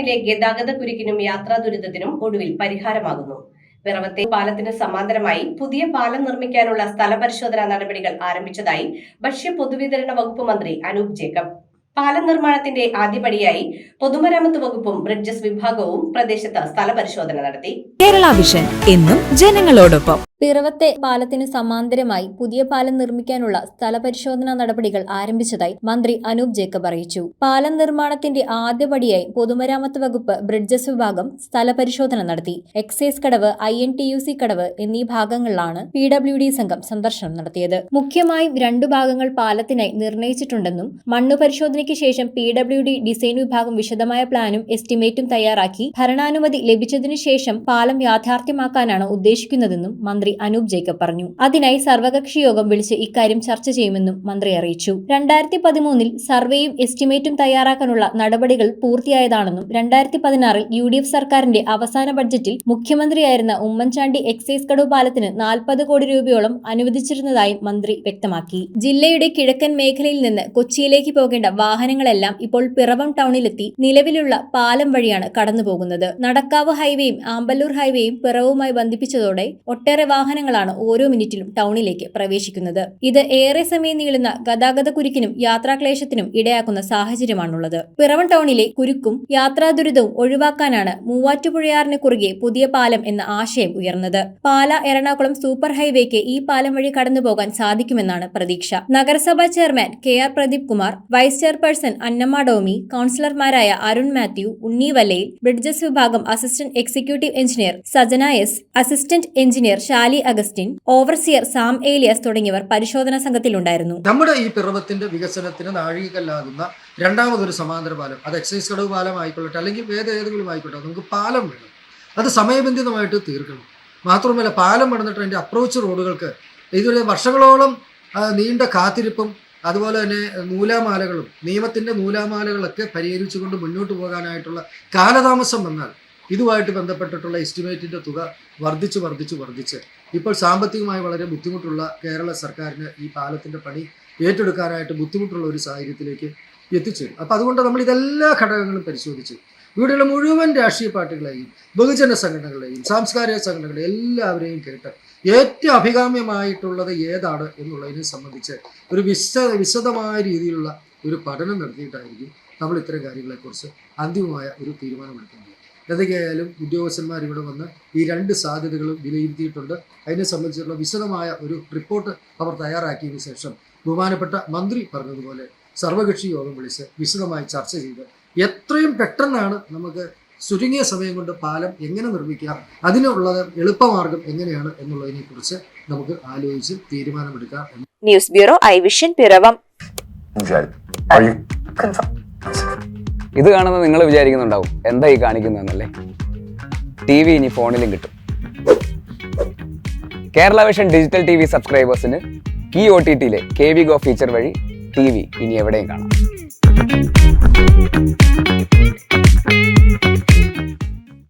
ടൗണിലെ ഗതാഗത കുരുക്കിനും യാത്രാ ദുരിതത്തിനും ഒടുവിൽ പരിഹാരമാകുന്നു. പിറവത്തെ പാലത്തിന് സമാന്തരമായി പുതിയ പാലം നിർമ്മിക്കാനുള്ള സ്ഥലപരിശോധനാ നടപടികൾ ആരംഭിച്ചതായി ഭക്ഷ്യ പൊതുവിതരണ വകുപ്പ് മന്ത്രി അനൂപ് ജേക്കബ്. പാലം നിർമ്മാണത്തിന്റെ ആദ്യപടിയായി പൊതുമരാമത്ത് വകുപ്പും ബ്രിഡ്ജസ് വിഭാഗവും പ്രദേശത്ത് സ്ഥലപരിശോധന നടത്തി. കേരള വിഷൻ എന്നും ജനങ്ങളോടൊപ്പം. പിറവത്തെ പാലത്തിന് സമാന്തരമായി പുതിയ പാലം നിർമ്മിക്കാനുള്ള സ്ഥലപരിശോധനാ നടപടികൾ ആരംഭിച്ചതായി മന്ത്രി അനൂപ് ജേക്കബ് അറിയിച്ചു. പാലം നിർമ്മാണത്തിന്റെ ആദ്യപടിയായി പൊതുമരാമത്ത് വകുപ്പ് ബ്രിഡ്ജസ് വിഭാഗം സ്ഥലപരിശോധന നടത്തി. എക്സൈസ് കടവ്, INTUC കടവ് എന്നീ ഭാഗങ്ങളിലാണ് PWD സംഘം സന്ദർശനം നടത്തിയത്. മുഖ്യമായും 2 ഭാഗങ്ങൾ പാലത്തിനായി നിർണയിച്ചിട്ടുണ്ടെന്നും മണ്ണു പരിശോധനയ്ക്ക് ശേഷം PWD ഡിസൈൻ വിഭാഗം വിശദമായ പ്ലാനും എസ്റ്റിമേറ്റും തയ്യാറാക്കി ഭരണാനുമതി ലഭിച്ചതിനു ശേഷം പാലം യാഥാർത്ഥ്യമാക്കാനാണ് ഉദ്ദേശിക്കുന്നതെന്നും മന്ത്രി അനൂപ് ജേക്കബ് പറഞ്ഞു. അതിനായി സർവകക്ഷി യോഗം വിളിച്ച് ഇക്കാര്യം ചർച്ച ചെയ്യുമെന്നും മന്ത്രി അറിയിച്ചു. 2013 സർവേയും എസ്റ്റിമേറ്റും തയ്യാറാക്കാനുള്ള നടപടികൾ പൂർത്തിയായതാണെന്നും 2016 UDF സർക്കാരിന്റെ അവസാന ബഡ്ജറ്റിൽ മുഖ്യമന്ത്രിയായിരുന്ന ഉമ്മൻചാണ്ടി എക്സൈസ് കടവ് പാലത്തിന് 40 കോടി രൂപയോളം അനുവദിച്ചിരുന്നതായും മന്ത്രി വ്യക്തമാക്കി. ജില്ലയുടെ കിഴക്കൻ മേഖലയിൽ നിന്ന് കൊച്ചിയിലേക്ക് പോകേണ്ട വാഹനങ്ങളെല്ലാം ഇപ്പോൾ പിറവം ടൗണിലെത്തി നിലവിലുള്ള പാലം വഴിയാണ് കടന്നുപോകുന്നത്. നടക്കാവ് ഹൈവേയും ആമ്പല്ലൂർ ഹൈവേയും പിറവുമായി ബന്ധിപ്പിച്ചതോടെ ഒട്ടേറെ വാഹനങ്ങളാണ് ഓരോ മിനിറ്റിലും ടൗണിലേക്ക് പ്രവേശിക്കുന്നത്. ഇത് ഏറെ സമയം നീളുന്ന ഗതാഗത കുരുക്കിനും യാത്രാക്ലേശത്തിനും ഇടയാക്കുന്ന സാഹചര്യമാണുള്ളത്. പിറവം ടൗണിലെ കുരുക്കും യാത്രാ ദുരിതവും ഒഴിവാക്കാനാണ് മൂവാറ്റുപുഴയാറിന് കുറുകെ പുതിയ പാലം എന്ന ആശയം ഉയർന്നത്. പാല എറണാകുളം സൂപ്പർ ഹൈവേക്ക് ഈ പാലം വഴി കടന്നുപോകാൻ സാധിക്കുമെന്നാണ് പ്രതീക്ഷ. നഗരസഭാ chairman KR Pradeep Kumar, vice chairperson Annamma Domy, കൌൺസിലർമാരായ അരുൺ മാത്യു, ഉണ്ണി വല്ലയിൽ, ബ്രിഡ്ജസ് വിഭാഗം assistant executive engineer Sajana S, assistant engineer Shali Augustine, overseer Sam Elias തുടങ്ങിയവർ പരിശോധനാ സംഘത്തിലുണ്ടായിരുന്നു. നമ്മുടെ ഈ പിറവത്തിന്റെ വികസനത്തിന് നാഴികക്കല്ലാകുന്ന രണ്ടാമതൊരു സമാന്തര പാലം, അത് എക്സൈസ് കടവ് പാലം ആയിക്കൊള്ളട്ടെ, അല്ലെങ്കിൽ ഏതെങ്കിലും ആയിക്കോട്ടെ, നമുക്ക് പാലം വേണം. അത് സമയബന്ധിതമായിട്ട് തീർക്കണം. മാത്രമല്ല, പാലം പണിതിട്ട് അതിൻ്റെ അപ്രോച്ച് റോഡുകൾക്ക് ഇതുവരെ വർഷങ്ങളോളം നീണ്ട കാത്തിരിപ്പും അതുപോലെ തന്നെ നൂലാമാലകളും നിയമത്തിൻ്റെ നൂലാമാലകളൊക്കെ പരിഹരിച്ചുകൊണ്ട് മുന്നോട്ട് പോകാനായിട്ടുള്ള കാലതാമസം വന്നാൽ ഇതുമായിട്ട് ബന്ധപ്പെട്ടിട്ടുള്ള എസ്റ്റിമേറ്റിൻ്റെ തുക വർദ്ധിച്ച് ഇപ്പോൾ സാമ്പത്തികമായി വളരെ ബുദ്ധിമുട്ടുള്ള കേരള സർക്കാരിന് ഈ പാലത്തിൻ്റെ പണി ഏറ്റെടുക്കാനായിട്ട് ബുദ്ധിമുട്ടുള്ള ഒരു സാഹചര്യത്തിലേക്ക് എത്തിച്ചേരും. അപ്പോൾ അതുകൊണ്ട് നമ്മൾ ഇതെല്ലാ ഘടകങ്ങളും പരിശോധിച്ച് ഇവിടെയുള്ള മുഴുവൻ രാഷ്ട്രീയ പാർട്ടികളെയും ബഹുജന സംഘടനകളെയും സാംസ്കാരിക സംഘടനകളെയും എല്ലാവരെയും കേട്ട് ഏറ്റവും അഭികാമ്യമായിട്ടുള്ളത് ഏതാണ് എന്നുള്ളതിനെ സംബന്ധിച്ച് ഒരു വിശദമായ രീതിയിലുള്ള ഒരു പഠനം നടത്തിയിട്ടായിരിക്കും നമ്മൾ ഇത്തരം കാര്യങ്ങളെക്കുറിച്ച് അന്തിമമായ ഒരു തീരുമാനമെടുക്കുന്നത്. എന്തൊക്കെയായാലും ഉദ്യോഗസ്ഥന്മാർ ഇവിടെ വന്ന് ഈ 2 സാധ്യതകളും വിലയിരുത്തിയിട്ടുണ്ട്. അതിനെ സംബന്ധിച്ചുള്ള വിശദമായ ഒരു റിപ്പോർട്ട് അവർ തയ്യാറാക്കിയതിനു ശേഷം ബഹുമാനപ്പെട്ട മന്ത്രി പറഞ്ഞതുപോലെ സർവകക്ഷി യോഗം വിളിച്ച് വിശദമായി ചർച്ച ചെയ്ത് എത്രയും പെട്ടെന്നാണ് നമുക്ക് ചുരുങ്ങിയ സമയം കൊണ്ട് പാലം എങ്ങനെ നിർമ്മിക്കാം, അതിനുള്ള എളുപ്പമാർഗം എങ്ങനെയാണ് എന്നുള്ളതിനെ കുറിച്ച് നമുക്ക് ആലോചിച്ച് തീരുമാനമെടുക്കാം. News bureau, I vision, Piravom. ഇത് കാണുന്നത് നിങ്ങൾ വിചാരിക്കുന്നുണ്ടാവും എന്താ ഈ കാണിക്കുന്നതെന്നല്ലേ. TV ഇനി ഫോണിലും കിട്ടും. കേരള വിഷൻ ഡിജിറ്റൽ TV സബ്സ്ക്രൈബേഴ്സിന് ഈ OTTയിലെ KV Go ഫീച്ചർ വഴി TV ഇനി എവിടെയും കാണാം.